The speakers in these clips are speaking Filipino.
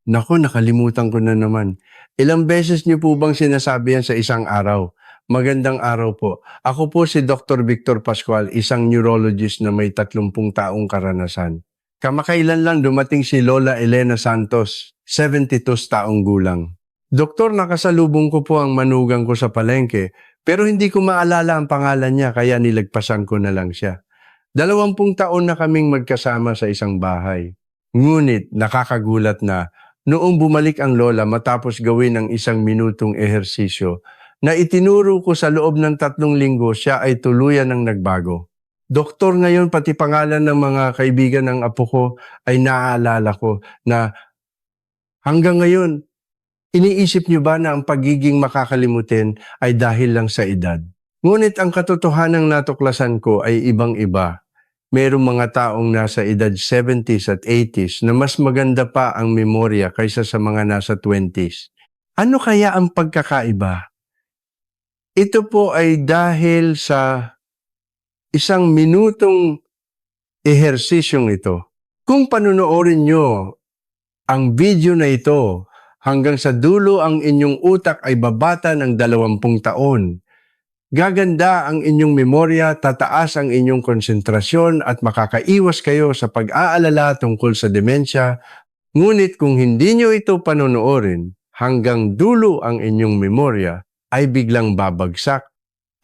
Naku, nakalimutan ko na naman. Ilang beses niyo po bang sinasabi yan sa isang araw? Magandang araw po. Ako po si Dr. Victor Pascual, isang neurologist na may 30 taong karanasan. Kamakailan lang dumating si Lola Elena Santos, 72 taong gulang. Doktor, nakasalubong ko po ang manugang ko sa palengke, pero hindi ko maalala ang pangalan niya kaya nilagpasan ko na lang siya. 20 taon na kaming magkasama sa isang bahay. Ngunit nakakagulat na noong bumalik ang lola matapos gawin ang 1 minutong ehersisyo na itinuro ko sa loob ng 3 linggo, siya ay tuluyan ng nagbago. Doktor, ngayon pati pangalan ng mga kaibigan ng apo ko ay naaalala ko na hanggang ngayon, iniisip niyo ba na ang pagiging makakalimutin ay dahil lang sa edad? Ngunit ang katotohanang natuklasan ko ay ibang-iba. Merong mga taong nasa edad 70s at 80s na mas maganda pa ang memorya kaysa sa mga nasa 20s. Ano kaya ang pagkakaiba? Ito po ay dahil sa 1 minutong ehersisyong ito. Kung panonoorin nyo ang video na ito hanggang sa dulo, ang inyong utak ay babata ng 20 taon. Gaganda ang inyong memorya, tataas ang inyong konsentrasyon at makakaiwas kayo sa pag-aalala tungkol sa demensya. Ngunit kung hindi nyo ito panonoorin, hanggang dulo ang inyong memorya ay biglang babagsak.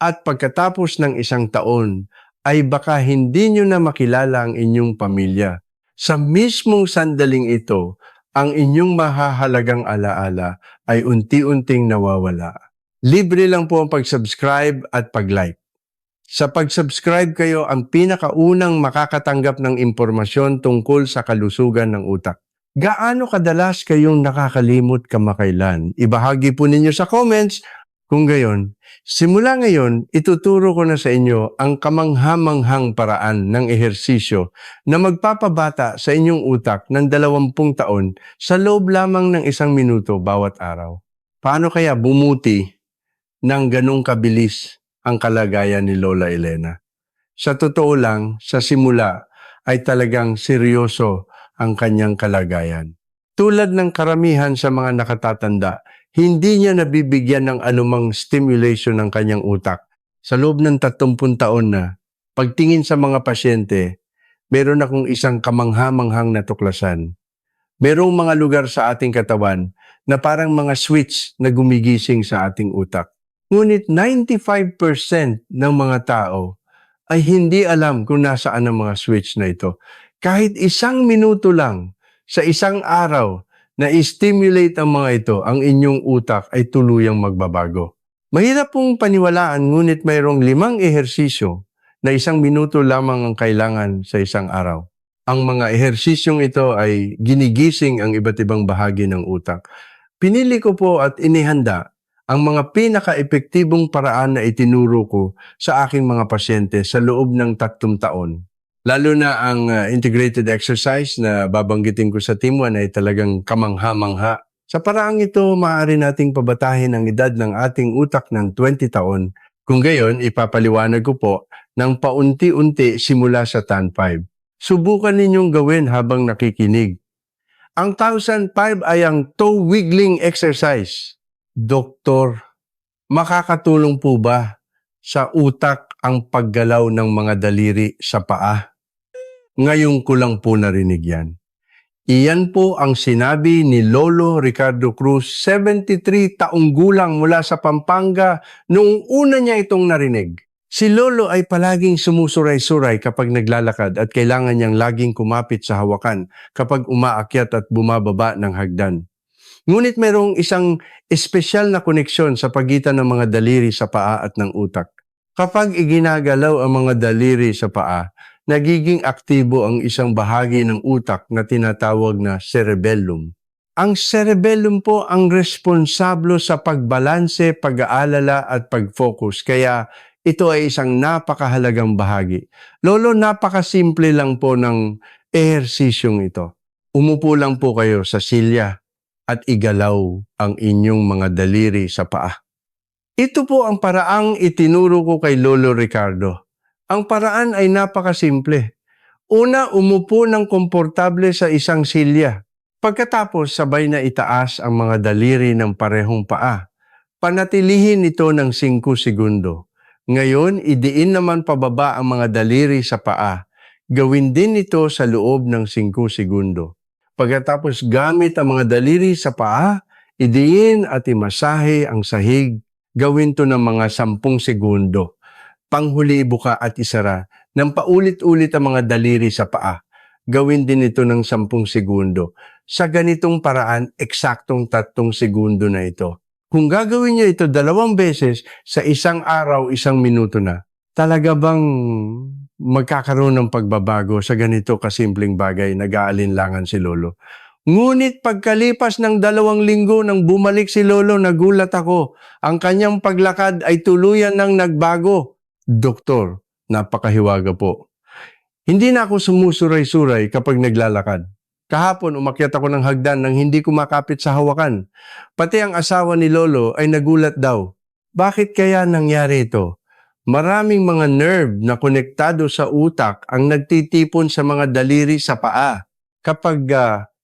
At pagkatapos ng 1 taon, ay baka hindi nyo na makilala ang inyong pamilya. Sa mismong sandaling ito, ang inyong mahahalagang alaala ay unti-unting nawawala. Libre lang po ang pag-subscribe at pag-like. Sa pag-subscribe kayo ang pinakaunang makakatanggap ng impormasyon tungkol sa kalusugan ng utak. Gaano kadalas kayong nakakalimot kamakailan? Ibahagi po ninyo sa comments. Kung gayon, simula ngayon, ituturo ko na sa inyo ang kamanghamanghang paraan ng ehersisyo na magpapabata sa inyong utak ng 20 taon sa loob lamang ng 1 minuto bawat araw. Paano kaya bumuti ng ganong kabilis ang kalagayan ni Lola Elena? Sa totoo lang, sa simula ay talagang seryoso ang kanyang kalagayan. Tulad ng karamihan sa mga nakatatanda, hindi niya nabibigyan ng anumang stimulation ng kanyang utak. Sa loob ng 30 taon na, pagtingin sa mga pasyente, meron akong isang kamanghamanghang natuklasan. Merong mga lugar sa ating katawan na parang mga switch na gumigising sa ating utak. Ngunit 95% ng mga tao ay hindi alam kung nasaan ang mga switch na ito. Kahit 1 minuto lang sa isang araw na i-stimulate ang mga ito, ang inyong utak ay tuluyang magbabago. Mahirap pong paniwalaan, ngunit mayroong 5 ehersisyo na 1 minuto lamang ang kailangan sa isang araw. Ang mga ehersisyong ito ay ginigising ang iba't ibang bahagi ng utak. Pinili ko po at inihanda ang mga pinaka-epektibong paraan na itinuro ko sa aking mga pasyente sa loob ng 3 taon. Lalo na ang integrated exercise na babanggitin ko sa Team 1 ay talagang kamangha-mangha. Sa paraang ito, maaari nating pabatahin ang edad ng ating utak ng 20 taon. Kung gayon, ipapaliwanag ko po ng paunti-unti simula sa TAN 5. Subukan ninyong gawin habang nakikinig. Ang 1005 ay ang toe wiggling exercise. Doktor, makakatulong po ba sa utak ang paggalaw ng mga daliri sa paa? Ngayon ko lang po narinig yan. Iyan po ang sinabi ni Lolo Ricardo Cruz, 73 taong gulang mula sa Pampanga, noong una niya itong narinig. Si Lolo ay palaging sumusuray-suray kapag naglalakad at kailangan niyang laging kumapit sa hawakan kapag umaakyat at bumababa ng hagdan. Ngunit mayroong isang espesyal na koneksyon sa pagitan ng mga daliri sa paa at ng utak. Kapag iginagalaw ang mga daliri sa paa, nagiging aktibo ang isang bahagi ng utak na tinatawag na cerebellum. Ang cerebellum po ang responsable sa pagbalanse, pag-aalala at pag-focus, kaya ito ay isang napakahalagang bahagi. Lolo, napakasimple lang po ng ehersisyong ito. Umupo lang po kayo sa silya at igalaw ang inyong mga daliri sa paa. Ito po ang paraang itinuro ko kay Lolo Ricardo. Ang paraan ay napakasimple. Una, umupo ng komportable sa isang silya. Pagkatapos sabay na itaas ang mga daliri ng parehong paa. Panatilihin ito ng 5 segundo. Ngayon, idiin naman pababa ang mga daliri sa paa. Gawin din ito sa loob ng 5 segundo. Pagkatapos gamit ang mga daliri sa paa, idiin at imasahe ang sahig. Gawin to ng mga 10 segundo. Panghuli, ibuka at isara ng paulit-ulit ang mga daliri sa paa. Gawin din ito ng 10 segundo. Sa ganitong paraan, eksaktong 3 segundo na ito. Kung gagawin niyo ito 2 beses sa isang araw, 1 minuto na, talaga bang magkakaroon ng pagbabago sa ganito kasimpleng bagay? Nag-aalinlangan si Lolo. Ngunit pagkalipas ng 2 linggo nang bumalik si Lolo, nagulat ako. Ang kanyang paglakad ay tuluyan ng nagbago. Doktor, napakahiwaga po. Hindi na ako sumusuray-suray kapag naglalakad. Kahapon umakyat ako ng hagdan nang hindi kumakapit sa hawakan. Pati ang asawa ni Lolo ay nagulat daw. Bakit kaya nangyari ito? Maraming mga nerve na konektado sa utak ang nagtitipon sa mga daliri sa paa. Kapag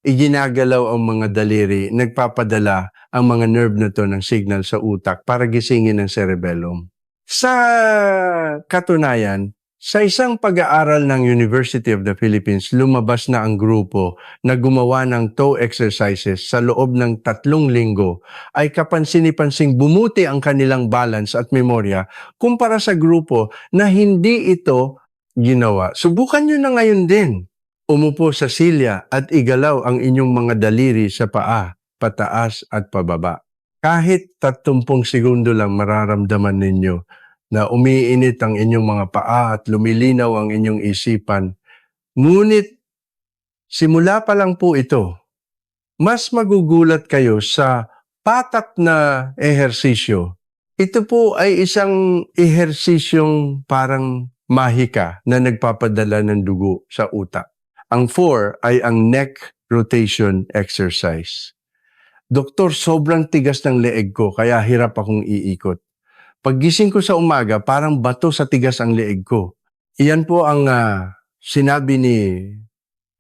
iginagalaw ang mga daliri, nagpapadala ang mga nerve na to ng signal sa utak para gisingin ang cerebellum. Sa katunayan, sa isang pag-aaral ng University of the Philippines, lumabas na ang grupo na gumawa ng toe exercises sa loob ng 3 linggo ay kapansin-pansing bumuti ang kanilang balance at memorya kumpara sa grupo na hindi ito ginawa. Subukan nyo na ngayon din. Umupo sa silya at igalaw ang inyong mga daliri sa paa, pataas at pababa. Kahit 30 segundo lang mararamdaman ninyo na umiinit ang inyong mga paa at lumilinaw ang inyong isipan. Ngunit, simula pa lang po ito, mas magugulat kayo sa patak na ehersisyo. Ito po ay isang ehersisyong parang mahika na nagpapadala ng dugo sa utak. Ang 4 ay ang neck rotation exercise. Doktor, sobrang tigas ng leeg ko kaya hirap akong iikot. Paggising ko sa umaga, parang bato sa tigas ang leeg ko. Iyan po ang sinabi ni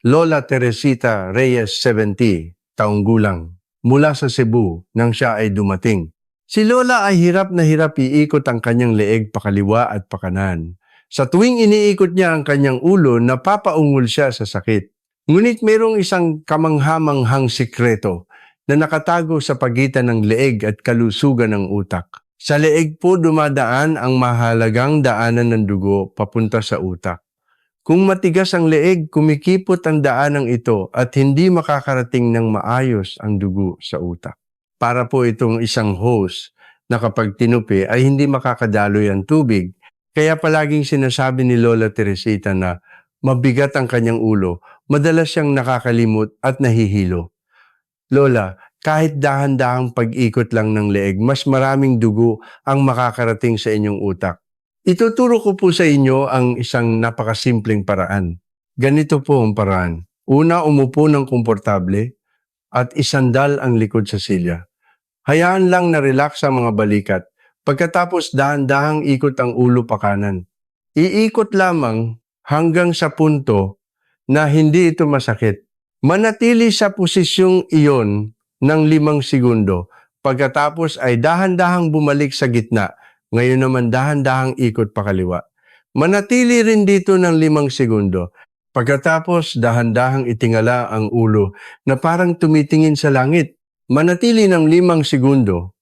Lola Teresita Reyes, 70, taong gulang, mula sa Cebu nang siya ay dumating. Si Lola ay hirap na hirap iikot ang kanyang leeg pakaliwa at pakanan. Sa tuwing iniikot niya ang kanyang ulo, napapaungol siya sa sakit. Ngunit mayroong isang kamanghamanghang sikreto na nakatago sa pagitan ng leeg at kalusugan ng utak. Sa leeg po dumadaan ang mahalagang daanan ng dugo papunta sa utak. Kung matigas ang leeg, kumikipot ang daanang ito at hindi makakarating ng maayos ang dugo sa utak. Para po itong isang hose na kapag tinupi ay hindi makakadaloy ang tubig. Kaya palaging sinasabi ni Lola Teresita na mabigat ang kanyang ulo, madalas siyang nakakalimot at nahihilo. Lola, kahit dahan-dahang pag-ikot lang ng leeg, mas maraming dugo ang makakarating sa inyong utak. Ituturo ko po sa inyo ang isang napakasimpleng paraan. Ganito po ang paraan. Una, umupo ng komportable at isandal ang likod sa silya. Hayaan lang na relax ang mga balikat. Pagkatapos dahan-dahang ikot ang ulo pakanan. Iikot lamang hanggang sa punto na hindi ito masakit. Manatili sa posisyong iyon ng 5 segundo. Pagkatapos ay dahan-dahang bumalik sa gitna. Ngayon naman dahan-dahang ikot pakaliwa. Manatili rin dito ng 5 segundo. Pagkatapos dahan-dahang itingala ang ulo na parang tumitingin sa langit. Manatili ng 5 segundo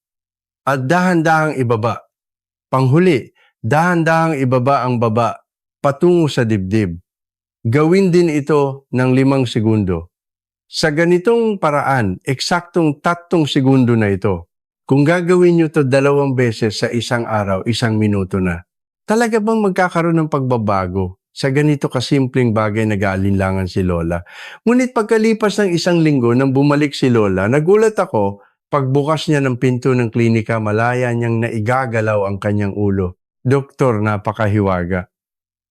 at dahan-dahang ibaba. Panghuli, dahan-dahang ibaba ang baba patungo sa dibdib. Gawin din ito ng 5 segundo. Sa ganitong paraan, eksaktong 3 segundo na ito. Kung gagawin nyo ito 2 beses sa isang araw, 1 minuto na, talaga bang magkakaroon ng pagbabago? Sa ganito kasimpleng bagay nag-aalinlangan si Lola. Ngunit pagkalipas ng 1 linggo nang bumalik si Lola, nagulat ako pagbukas niya ng pinto ng klinika, malaya niyang naigagalaw ang kanyang ulo. Doktor, napakahiwaga.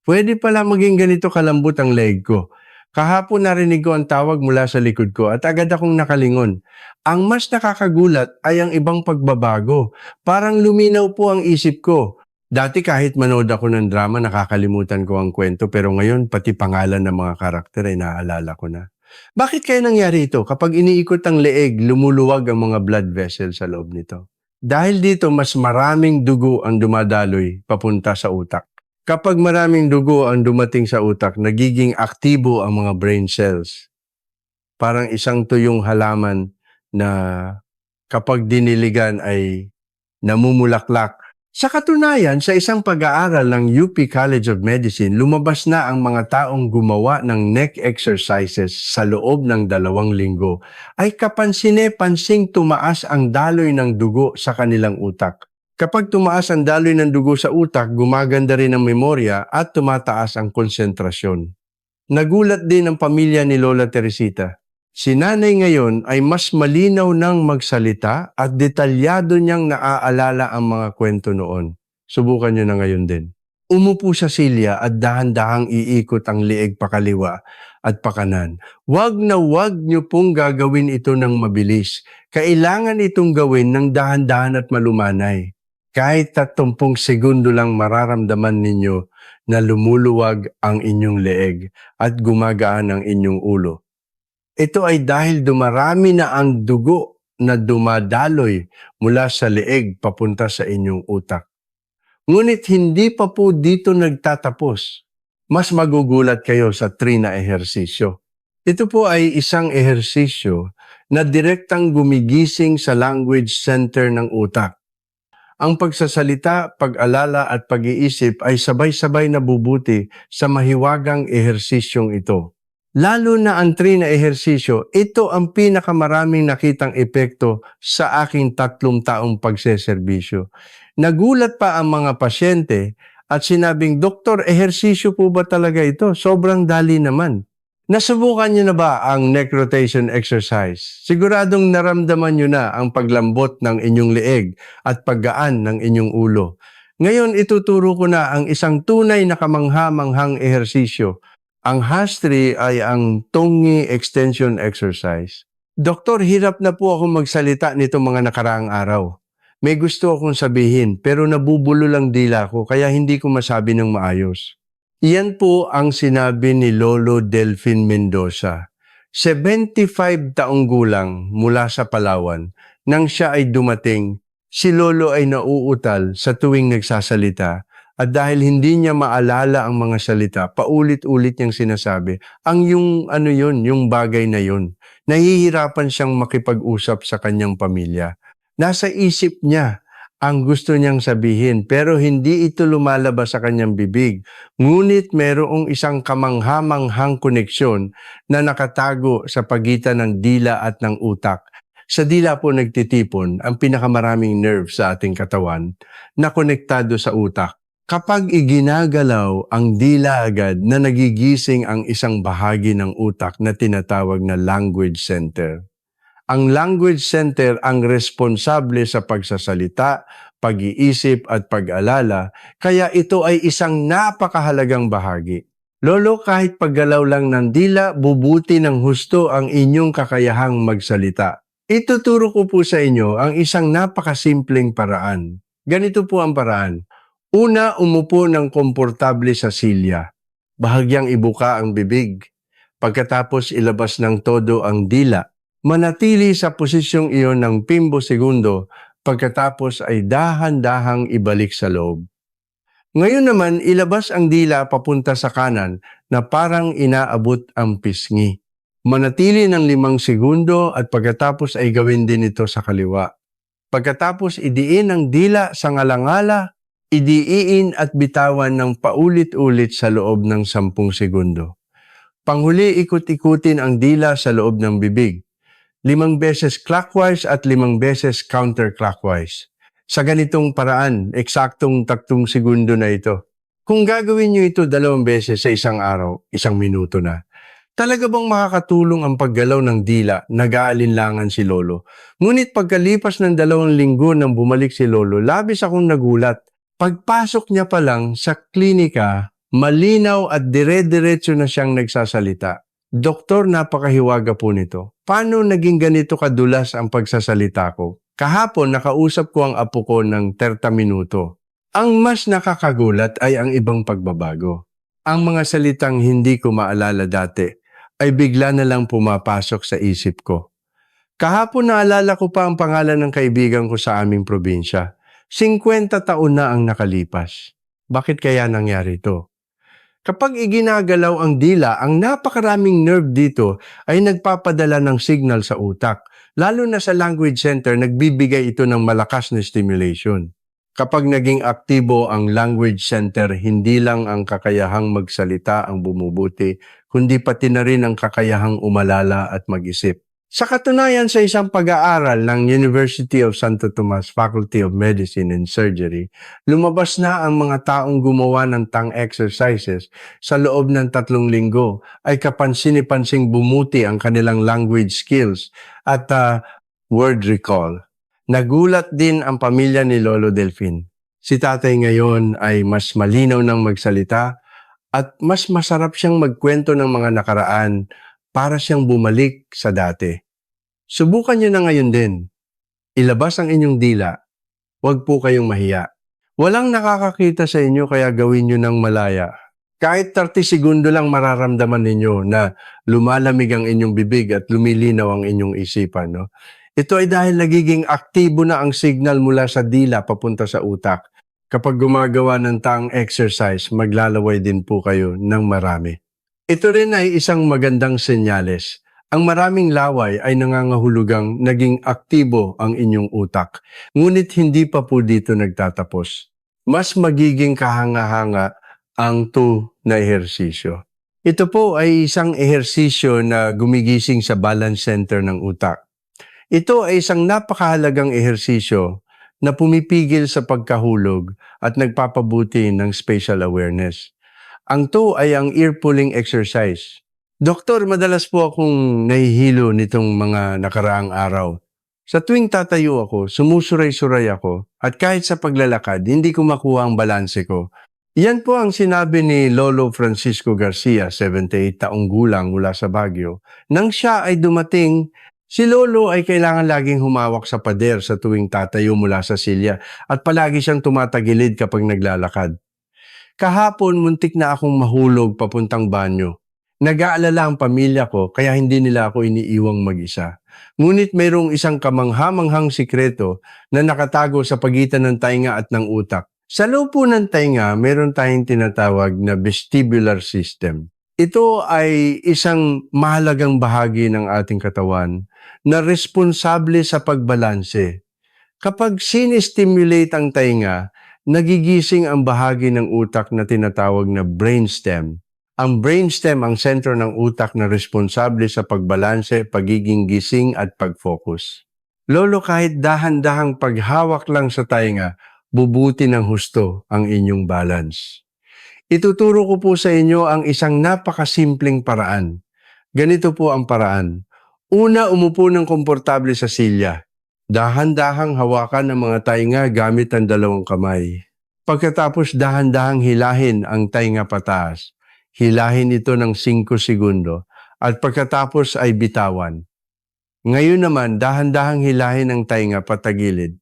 Pwede pala maging ganito kalambot ang leg ko. Kahapon narinig ko ang tawag mula sa likod ko at agad akong nakalingon. Ang mas nakakagulat ay ang ibang pagbabago. Parang luminaw po ang isip ko. Dati kahit manood ako ng drama, nakakalimutan ko ang kwento pero ngayon pati pangalan ng mga karakter ay naaalala ko na. Bakit kaya nangyari ito? Kapag iniikot ang leeg, lumuluwag ang mga blood vessel sa loob nito. Dahil dito, mas maraming dugo ang dumadaloy papunta sa utak. Kapag maraming dugo ang dumating sa utak, nagiging aktibo ang mga brain cells. Parang isang tuyong halaman na kapag diniligan ay namumulaklak. Sa katunayan, sa isang pag-aaral ng UP College of Medicine, lumabas na ang mga taong gumawa ng neck exercises sa loob ng 2 linggo ay kapansine-pansing tumaas ang daloy ng dugo sa kanilang utak. Kapag tumaas ang daloy ng dugo sa utak, gumaganda rin ang memorya at tumataas ang konsentrasyon. Nagulat din ang pamilya ni Lola Teresita. Si nanay ngayon ay mas malinaw nang magsalita at detalyado niyang naaalala ang mga kwento noon. Subukan niyo na ngayon din. Umupo sa silya at dahan-dahang iikot ang leeg pakaliwa at pakanan. Huwag na huwag niyo pong gagawin ito ng mabilis. Kailangan itong gawin ng dahan-dahan at malumanay. Kahit 30 segundo lang mararamdaman ninyo na lumuluwag ang inyong leeg at gumagaan ang inyong ulo. Ito ay dahil dumarami na ang dugo na dumadaloy mula sa leeg papunta sa inyong utak. Ngunit hindi pa po dito nagtatapos. Mas magugulat kayo sa 3 na ehersisyo. Ito po ay isang ehersisyo na direktang gumigising sa language center ng utak. Ang pagsasalita, pag-alala at pag-iisip ay sabay-sabay nabubuti sa mahiwagang ehersisyong ito. Lalo na ang 3 na ehersisyo, ito ang pinakamaraming nakitang epekto sa aking 3 taong pagseserbisyo. Nagulat pa ang mga pasyente at sinabing, "Doktor, ehersisyo po ba talaga ito? Sobrang dali naman." Nasubukan niyo na ba ang neck rotation exercise? Siguradong naramdaman niyo na ang paglambot ng inyong leeg at paggaan ng inyong ulo. Ngayon, ituturo ko na ang isang tunay na kamangha-manghang ehersisyo. Ang H3 ay ang tongue extension exercise. Doktor, hirap na po ako magsalita nito mga nakaraang araw. May gusto akong sabihin pero nabubulo lang dila ko kaya hindi ko masabi ng maayos. Iyan po ang sinabi ni Lolo Delfin Mendoza. 75 taong gulang mula sa Palawan. Nang siya ay dumating, si Lolo ay nauutal sa tuwing nagsasalita. At dahil hindi niya maalala ang mga salita, paulit-ulit niyang sinasabi, yung bagay na yun. Nahihirapan siyang makipag-usap sa kanyang pamilya. Nasa isip niya ang gusto niyang sabihin, pero hindi ito lumalabas sa kanyang bibig. Ngunit merong isang kamangha-manghang koneksyon na nakatago sa pagitan ng dila at ng utak. Sa dila po nagtitipon ang pinakamaraming nerve sa ating katawan na konektado sa utak. Kapag iginagalaw ang dila agad na nagigising ang isang bahagi ng utak na tinatawag na language center. Ang language center ang responsable sa pagsasalita, pag-iisip at pag-alala, kaya ito ay isang napakahalagang bahagi. Lolo, kahit paggalaw lang ng dila, bubuti ng husto ang inyong kakayahang magsalita. Ituturo ko po sa inyo ang isang napakasimpleng paraan. Ganito po ang paraan. Una, umupo ng komportable sa silya. Bahagyang ibuka ang bibig. Pagkatapos ilabas ng todo ang dila. Manatili sa posisyong iyon ng 5 segundo. Pagkatapos ay dahan-dahang ibalik sa loob. Ngayon naman, ilabas ang dila papunta sa kanan na parang inaabot ang pisngi. Manatili ng 5 segundo at pagkatapos ay gawin din ito sa kaliwa. Pagkatapos idiin ang dila sa ngalangala, idiin at bitawan ng paulit-ulit sa loob ng 10 segundo. Panghuli, ikut-ikutin ang dila sa loob ng bibig. 5 beses clockwise at 5 beses counterclockwise. Sa ganitong paraan, eksaktong 3 segundo na ito. Kung gagawin nyo ito 2 beses sa isang araw, 1 minuto na. Talaga bang makakatulong ang paggalaw ng dila? Nag-aalinlangan si Lolo. Ngunit pagkalipas ng 2 linggo nang bumalik si Lolo, labis akong nagulat. Pagpasok niya pa lang sa klinika, malinaw at dire-diretso na siyang nagsasalita. Doktor, napakahiwaga po nito. Paano naging ganito kadulas ang pagsasalita ko? Kahapon nakausap ko ang apo ko ng 30 minuto. Ang mas nakakagulat ay ang ibang pagbabago. Ang mga salitang hindi ko maalala dati ay bigla na lang pumapasok sa isip ko. Kahapon naalala ko pa ang pangalan ng kaibigan ko sa aming probinsya. 50 taon na ang nakalipas. Bakit kaya nangyari ito? Kapag iginagalaw ang dila, ang napakaraming nerve dito ay nagpapadala ng signal sa utak. Lalo na sa language center, nagbibigay ito ng malakas na stimulation. Kapag naging aktibo ang language center, hindi lang ang kakayahang magsalita ang bumubuti, kundi pati na rin ang kakayahang umalala at mag-isip. Sa katunayan, sa isang pag-aaral ng University of Santo Tomas Faculty of Medicine and Surgery, lumabas na ang mga taong gumawa ng tongue exercises sa loob ng 3 linggo ay kapansin-pansing bumuti ang kanilang language skills at word recall. Nagulat din ang pamilya ni Lolo Delfin. Si tatay ngayon ay mas malinaw ng magsalita at mas masarap siyang magkwento ng mga nakaraan para siyang bumalik sa dati. Subukan niyo na ngayon din. Ilabas ang inyong dila. Huwag po kayong mahiya. Walang nakakakita sa inyo kaya gawin niyo ng malaya. Kahit 30 segundo lang mararamdaman ninyo na lumalamig ang inyong bibig at lumilinaw ang inyong isipan. No? Ito ay dahil nagiging aktibo na ang signal mula sa dila papunta sa utak. Kapag gumagawa ng tongue exercise, maglalaway din po kayo ng marami. Ito rin ay isang magandang senyales. Ang maraming laway ay nangangahulugang naging aktibo ang inyong utak. Ngunit hindi pa po dito nagtatapos. Mas magiging kahanga-hanga ang 2 na ehersisyo. Ito po ay isang ehersisyo na gumigising sa balance center ng utak. Ito ay isang napakahalagang ehersisyo na pumipigil sa pagkahulog at nagpapabuti ng spatial awareness. Ang 2 ay ang ear-pulling exercise. Doktor, madalas po akong nahihilo nitong mga nakaraang araw. Sa tuwing tatayo ako, sumusuray-suray ako at kahit sa paglalakad, hindi ko makuha ang balanse ko. Yan po ang sinabi ni Lolo Francisco Garcia, 78 taong gulang mula sa Baguio. Nang siya ay dumating, si Lolo ay kailangan laging humawak sa pader sa tuwing tatayo mula sa silya at palagi siyang tumatagilid kapag naglalakad. Kahapon, muntik na akong mahulog papuntang banyo. Nag-aalala ang pamilya ko kaya hindi nila ako iniiwang mag-isa. Ngunit mayroong isang kamanghamanghang sikreto na nakatago sa pagitan ng tainga at ng utak. Sa loob po ng tainga, mayroon tayong tinatawag na vestibular system. Ito ay isang mahalagang bahagi ng ating katawan na responsable sa pagbalanse. Kapag sinistimulate ang tainga, nagigising ang bahagi ng utak na tinatawag na brainstem. Ang brainstem ang sentro ng utak na responsable sa pagbalanse, pagiging gising at pag-focus. Lolo, kahit dahan-dahang paghawak lang sa tainga, bubuti ng husto ang inyong balance. Ituturo ko po sa inyo ang isang napakasimpleng paraan. Ganito po ang paraan. Una, umupo ng komportable sa silya. Dahan-dahang hawakan ang mga tainga gamit ang 2 kamay. Pagkatapos dahan-dahang hilahin ang tainga pataas. Hilahin ito ng 5 segundo at pagkatapos ay bitawan. Ngayon naman, dahan-dahang hilahin ang tainga patagilid.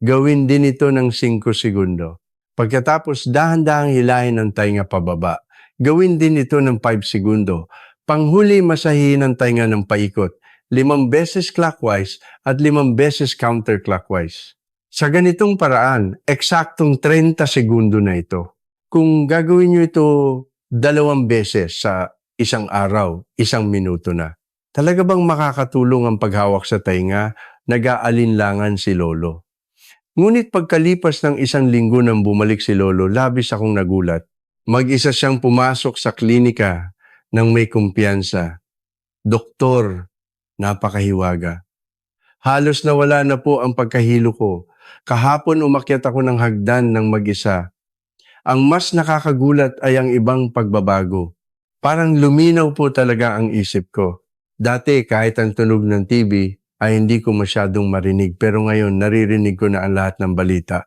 Gawin din ito ng 5 segundo. Pagkatapos dahan-dahang hilahin ang tainga pababa. Gawin din ito ng 5 segundo. Panghuli, masahihin ang tainga ng paikot. 5 beses clockwise at 5 beses counterclockwise. Sa ganitong paraan, eksaktong 30 segundo na ito. Kung gagawin nyo ito 2 beses sa isang araw, 1 minuto na. Talaga bang makakatulong ang paghawak sa tainga? Nag-aalinlangan si Lolo. Ngunit pagkalipas ng 1 linggo nang bumalik si Lolo, labis akong nagulat. Mag-isa siyang pumasok sa klinika ng may kumpiyansa. Doktor, napakahiwaga. Halos nawala na po ang pagkahilo ko. Kahapon umakyat ako ng hagdan ng mag-isa. Ang mas nakakagulat ay ang ibang pagbabago. Parang luminaw po talaga ang isip ko. Dati kahit ang tunog ng TV ay hindi ko masyadong marinig pero ngayon naririnig ko na ang lahat ng balita.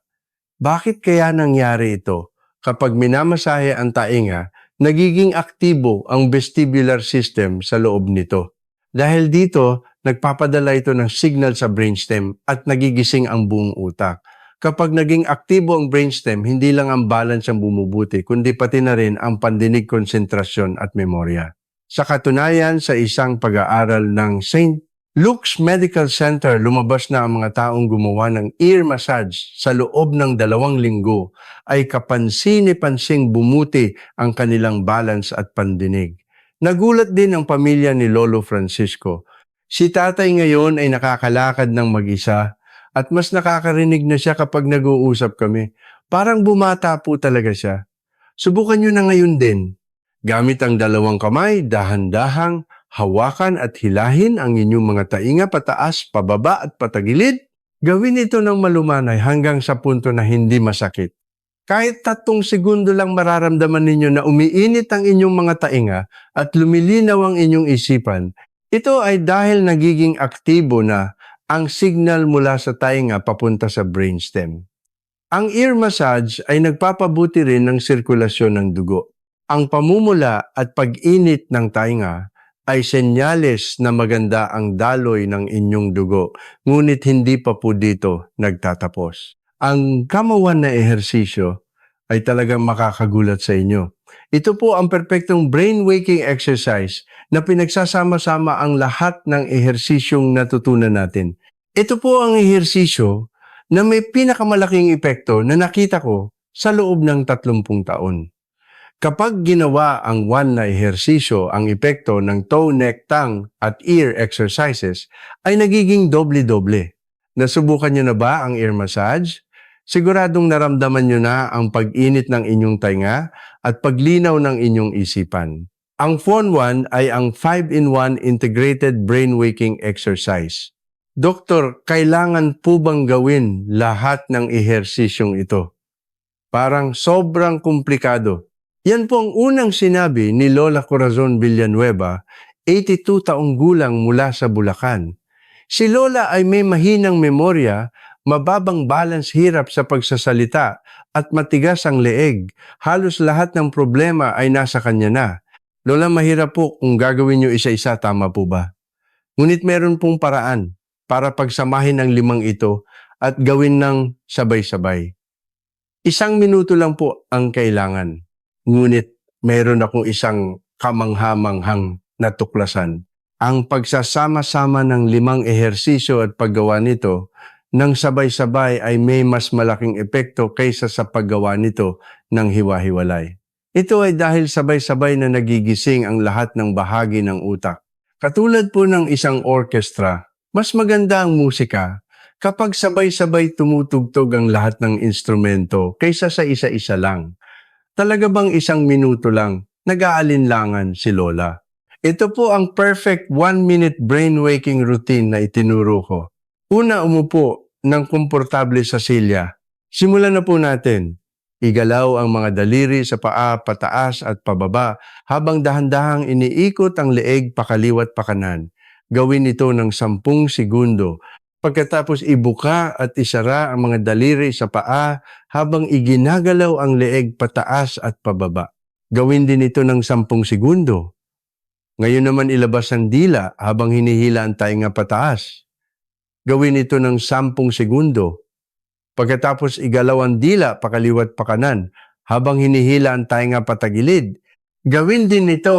Bakit kaya nangyari ito? Kapag minamasahe ang tainga, nagiging aktibo ang vestibular system sa loob nito. Dahil dito, nagpapadala ito ng signal sa brainstem at nagigising ang buong utak. Kapag naging aktibo ang brainstem, hindi lang ang balance ang bumubuti, kundi pati na rin ang pandinig, konsentrasyon at memorya. Sa katunayan, sa isang pag-aaral ng St. Luke's Medical Center, lumabas na ang mga taong gumawa ng ear massage sa loob ng 2 linggo ay kapansin-pansing bumuti ang kanilang balance at pandinig. Nagulat din ang pamilya ni Lolo Francisco. Si tatay ngayon ay nakakalakad ng mag-isa at mas nakakarinig na siya kapag nag-uusap kami. Parang bumata po talaga siya. Subukan nyo na ngayon din. Gamit ang 2 kamay, dahan-dahang, hawakan at hilahin ang inyong mga tainga pataas, pababa at patagilid. Gawin ito ng malumanay hanggang sa punto na hindi masakit. Kahit 3 segundo lang mararamdaman ninyo na umiinit ang inyong mga tainga at lumilinaw ang inyong isipan. Ito ay dahil nagiging aktibo na ang signal mula sa tainga papunta sa brainstem. Ang ear massage ay nagpapabuti rin ng sirkulasyon ng dugo. Ang pamumula at pag-init ng tainga ay senyales na maganda ang daloy ng inyong dugo, ngunit hindi pa po dito nagtatapos. Ang kamawan na ehersisyo ay talagang makakagulat sa inyo. Ito po ang perpektong brain-waking exercise na pinagsasama-sama ang lahat ng ehersisyong natutunan natin. Ito po ang ehersisyo na may pinakamalaking epekto na nakita ko sa loob ng 30 taon. Kapag ginawa ang 1 na ehersisyo, ang epekto ng toe, neck, tongue at ear exercises ay nagiging doble-doble. Nasubukan nyo na ba ang ear massage? Siguradong naramdaman nyo na ang pag-init ng inyong tainga at paglinaw ng inyong isipan. Ang Phone 1 ay ang 5-in-1 integrated brain-waking exercise. Doktor, kailangan po bang gawin lahat ng ehersisyong ito? Parang sobrang komplikado. Yan po ang unang sinabi ni Lola Corazon Villanueva, 82 taong gulang mula sa Bulacan. Si Lola ay may mahinang memorya, mababang balance, hirap sa pagsasalita at matigas ang leeg. Halos lahat ng problema ay nasa kanya na. Lola, mahirap po kung gagawin niyo isa-isa, tama po ba? Ngunit meron pong paraan para pagsamahin ang 5 ito at gawin ng sabay-sabay. 1 minuto lang po ang kailangan. Ngunit mayroon akong isang kamangha-manghang natuklasan. Ang pagsasama-sama ng 5 ehersisyo at paggawa nito ng sabay-sabay ay may mas malaking epekto kaysa sa paggawa nito ng hiwa-hiwalay. Ito ay dahil sabay-sabay na nagigising ang lahat ng bahagi ng utak. Katulad po ng isang orchestra, mas maganda ang musika kapag sabay-sabay tumutugtog ang lahat ng instrumento kaysa sa isa-isa lang. Talaga bang 1 minuto lang, nag-aalinlangan si Lola? Ito po ang perfect 1-minute brain-waking routine na itinuro ko. Una, umupo ng komportable sa silya. Simulan na po natin. Igalaw ang mga daliri sa paa, pataas at pababa habang dahan-dahang iniikot ang leeg pakaliwat pakanan. Gawin ito ng 10 segundo. Pagkatapos ibuka at isara ang mga daliri sa paa habang iginagalaw ang leeg pataas at pababa. Gawin din ito ng 10 segundo. Ngayon naman ilabas ang dila habang hinihila ang tainga pataas. Gawin ito ng 10 segundo. Pagkatapos igalaw ang dila pakaliwat pakanan habang hinihila ang tainga patagilid. Gawin din ito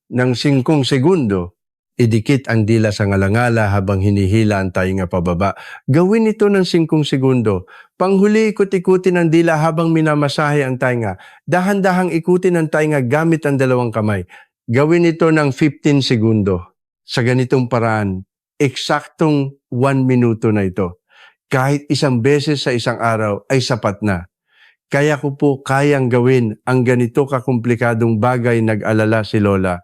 ng 5 segundo. Idikit ang dila sa ngalangala habang hinihila ang tainga pababa. Gawin ito ng 5 segundo. Panghuli, ikut-ikutin ang dila habang minamasahe ang tainga. Dahan-dahang ikutin ang tainga gamit ang 2 kamay. Gawin ito ng 15 segundo. Sa ganitong paraan, eksaktong 1 minuto na ito. Kahit 1 beses sa isang araw ay sapat na. Kaya ko po kayang gawin ang ganito kakomplikadong bagay, nag-alala si Lola.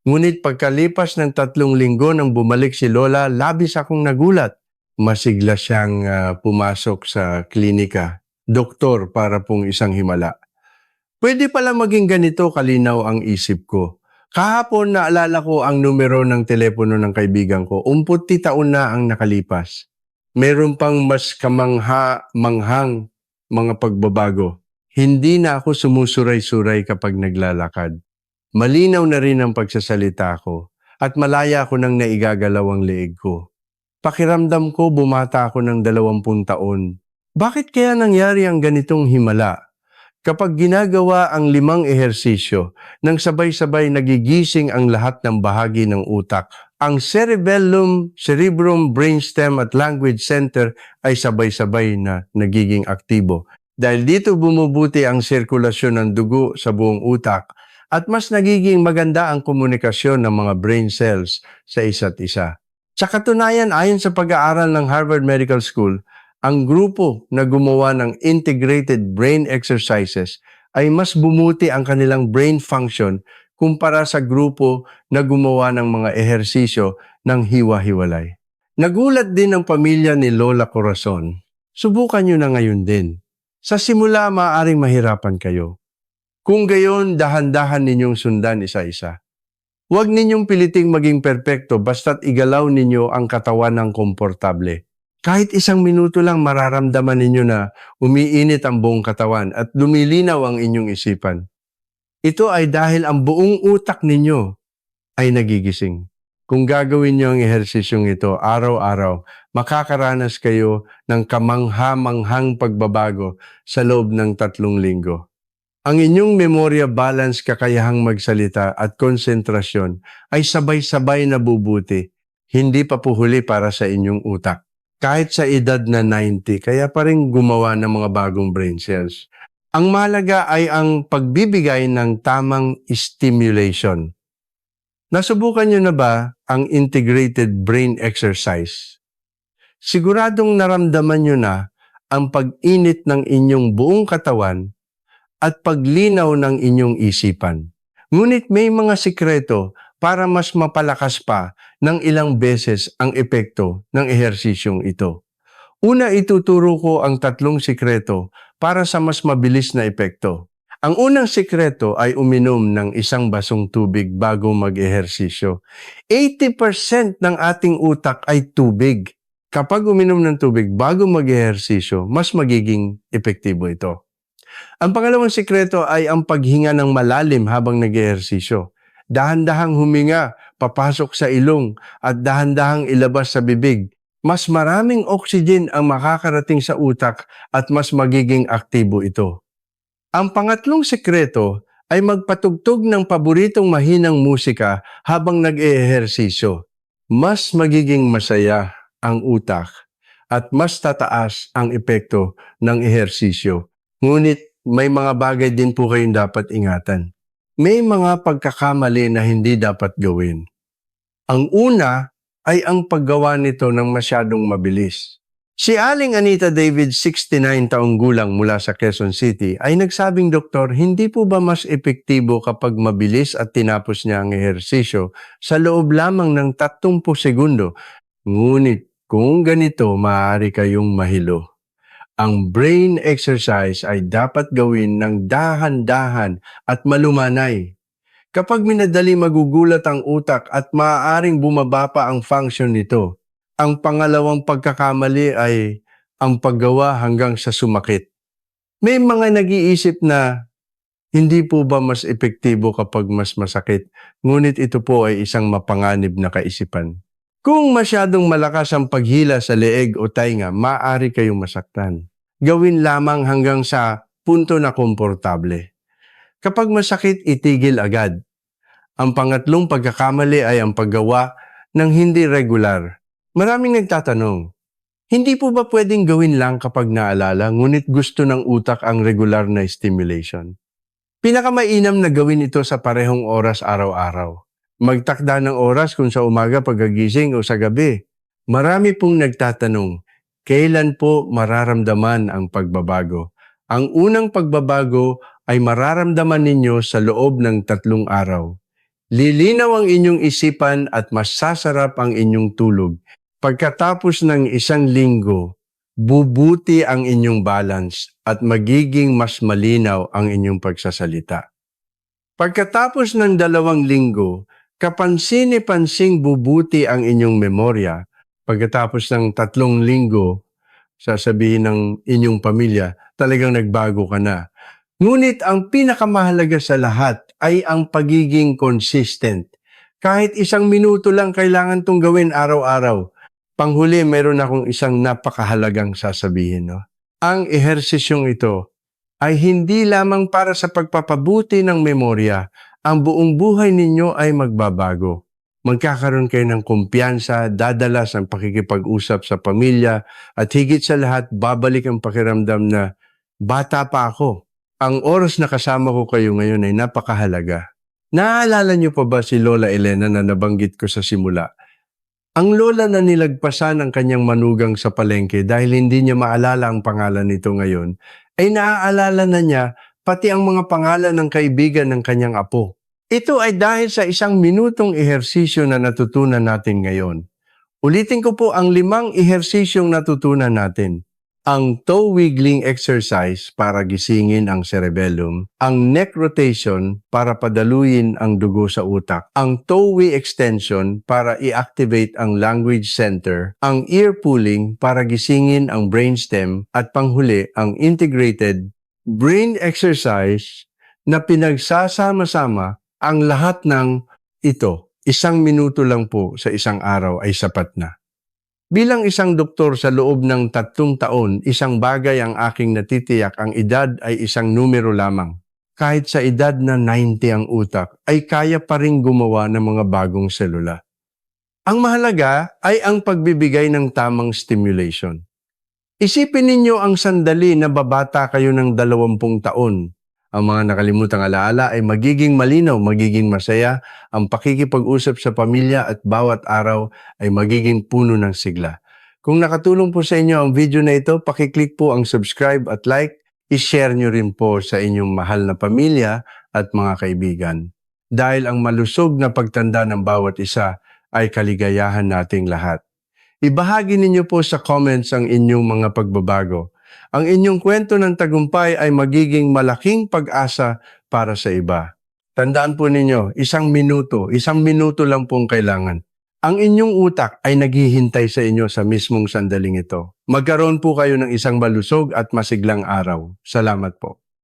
Ngunit pagkalipas ng 3 linggo nang bumalik si Lola, labis akong nagulat. Masigla siyang pumasok sa klinika. Doktor, para pong isang himala. Pwede pala maging ganito kalinaw ang isip ko. Kahapon naalala ko ang numero ng telepono ng kaibigan ko. 40 taon na ang nakalipas. Meron pang mas kamangha-manghang mga pagbabago. Hindi na ako sumusuray-suray kapag naglalakad. Malinaw na rin ang pagsasalita ko at malaya ko nang naigagalaw ang leeg ko. Pakiramdam ko bumata ako ng 20 taon. Bakit kaya nangyari ang ganitong himala? Kapag ginagawa ang 5 ehersisyo, nang sabay-sabay nagigising ang lahat ng bahagi ng utak. Ang cerebrum, brainstem at language center ay sabay-sabay na nagiging aktibo. Dahil dito bumubuti ang sirkulasyon ng dugo sa buong utak at mas nagiging maganda ang komunikasyon ng mga brain cells sa isa't isa. Sa katunayan, ayon sa pag-aaral ng Harvard Medical School, ang grupo na gumawa ng integrated brain exercises ay mas bumuti ang kanilang brain function kumpara sa grupo na gumawa ng mga ehersisyo ng hiwa-hiwalay. Nagulat din ang pamilya ni Lola Corazon. Subukan nyo na ngayon din. Sa simula, maaaring mahirapan kayo. Kung gayon, dahan-dahan ninyong sundan isa-isa. Huwag ninyong piliting maging perpekto basta't igalaw ninyo ang katawan ng komportable. Kahit 1 minuto lang mararamdaman ninyo na umiinit ang buong katawan at lumilinaw ang inyong isipan. Ito ay dahil ang buong utak ninyo ay nagigising. Kung gagawin niyo ang ehersisyong ito araw-araw, makakaranas kayo ng kamangha-manghang pagbabago sa loob ng 3 linggo. Ang inyong memorya, balance, kakayahang magsalita at konsentrasyon ay sabay-sabay na bubuti, hindi pa puhuli para sa inyong utak. Kahit sa edad na 90, kaya pa rin gumawa ng mga bagong brain cells. Ang mahalaga ay ang pagbibigay ng tamang stimulation. Nasubukan nyo na ba ang integrated brain exercise? Siguradong naramdaman nyo na ang pag-init ng inyong buong katawan at paglinaw ng inyong isipan. Ngunit may mga sikreto para mas mapalakas pa ng ilang beses ang epekto ng ehersisyong ito. Una, ituturo ko ang 3 sikreto para sa mas mabilis na epekto. Ang unang sikreto ay uminom ng 1 basong tubig bago mag-ehersisyo. 80% ng ating utak ay tubig. Kapag uminom ng tubig bago mag-ehersisyo, mas magiging epektibo ito. Ang pangalawang sikreto ay ang paghinga ng malalim habang nag-ehersisyo. Dahan-dahang huminga, papasok sa ilong at dahan-dahang ilabas sa bibig. Mas maraming oxygen ang makakarating sa utak at mas magiging aktibo ito. Ang pangatlong sikreto ay magpatugtog ng paboritong mahinang musika habang nag-ehersisyo. Mas magiging masaya ang utak at mas tataas ang epekto ng ehersisyo. Ngunit may mga bagay din po kayong dapat ingatan. May mga pagkakamali na hindi dapat gawin. Ang una ay ang paggawa nito ng masyadong mabilis. Si Aling Anita David, 69 taong gulang mula sa Quezon City, ay nagsabing, "Doktor, hindi po ba mas epektibo kapag mabilis at tinapos niya ang ehersisyo sa loob lamang ng 30 segundo? Ngunit kung ganito, maaari kayong mahilo. Ang brain exercise ay dapat gawin ng dahan-dahan at malumanay. Kapag minadali, magugulat ang utak at maaaring bumaba pa ang function nito. Ang pangalawang pagkakamali ay ang paggawa hanggang sa sumakit. May mga nag-iisip na hindi po ba mas epektibo kapag mas masakit? Ngunit ito po ay isang mapanganib na kaisipan. Kung masyadong malakas ang paghila sa leeg o tainga, maaari kayong masaktan. Gawin lamang hanggang sa punto na komportable. Kapag masakit, itigil agad. Ang pangatlong pagkakamali ay ang paggawa ng hindi regular. Maraming nagtatanong, hindi po ba pwedeng gawin lang kapag naalala, ngunit gusto ng utak ang regular na stimulation? Pinakamainam na gawin ito sa parehong oras araw-araw. Magtakda ng oras kung sa umaga pagkagising o sa gabi. Marami pong nagtatanong, kailan po mararamdaman ang pagbabago? Ang unang pagbabago ay mararamdaman ninyo sa loob ng 3 araw. Lilinaw ang inyong isipan at masasarap ang inyong tulog. Pagkatapos ng 1 linggo, bubuti ang inyong balance at magiging mas malinaw ang inyong pagsasalita. Pagkatapos ng 2 linggo, kapansin-pansing bubuti ang inyong memorya. Pagkatapos ng 3 linggo, sasabihin ng inyong pamilya, talagang nagbago ka na. Ngunit ang pinakamahalaga sa lahat ay ang pagiging consistent. Kahit 1 minuto lang kailangan itong gawin araw-araw. Panghuli, meron akong isang napakahalagang sasabihin. No? Ang ehersisyong ito ay hindi lamang para sa pagpapabuti ng memorya. Ang buong buhay ninyo ay magbabago. Magkakaroon kayo ng kumpiyansa, dadalas ang pakikipag-usap sa pamilya, at higit sa lahat, babalik ang pakiramdam na bata pa ako. Ang oras na kasama ko kayo ngayon ay napakahalaga. Naaalala niyo pa ba si Lola Elena na nabanggit ko sa simula? Ang lola na nilagpasan ng kanyang manugang sa palengke dahil hindi niya maalala ang pangalan nito ngayon, ay naaalala na niya pati ang mga pangalan ng kaibigan ng kanyang apo. Ito ay dahil sa isang minutong ehersisyo na natutunan natin ngayon. Ulitin ko po ang 5 ehersisyong natutunan natin. Ang toe wiggling exercise para gisingin ang cerebellum, ang neck rotation para padaluyin ang dugo sa utak, ang toe extension para i-activate ang language center, ang ear pulling para gisingin ang brainstem, at panghuli ang integrated brain exercise na pinagsasama-sama ang lahat ng ito. 1 minuto lang po sa isang araw ay sapat na. Bilang isang doktor sa loob ng 3 taon, isang bagay ang aking natitiyak: ang edad ay isang numero lamang. Kahit sa edad na 90 ang utak, ay kaya pa ring gumawa ng mga bagong selula. Ang mahalaga ay ang pagbibigay ng tamang stimulation. Isipin ninyo ang sandali na babata kayo ng 20 taon. Ang mga nakalimutang alaala ay magiging malinaw, magiging masaya, ang pakikipag-usap sa pamilya at bawat araw ay magiging puno ng sigla. Kung nakatulong po sa inyo ang video na ito, pakiclick po ang subscribe at like, i-share nyo rin po sa inyong mahal na pamilya at mga kaibigan. Dahil ang malusog na pagtanda ng bawat isa ay kaligayahan nating lahat. Ibahagi ninyo po sa comments ang inyong mga pagbabago. Ang inyong kwento ng tagumpay ay magiging malaking pag-asa para sa iba. Tandaan po ninyo, 1 minuto lang pong kailangan. Ang inyong utak ay naghihintay sa inyo sa mismong sandaling ito. Magkaroon po kayo ng isang malusog at masiglang araw. Salamat po.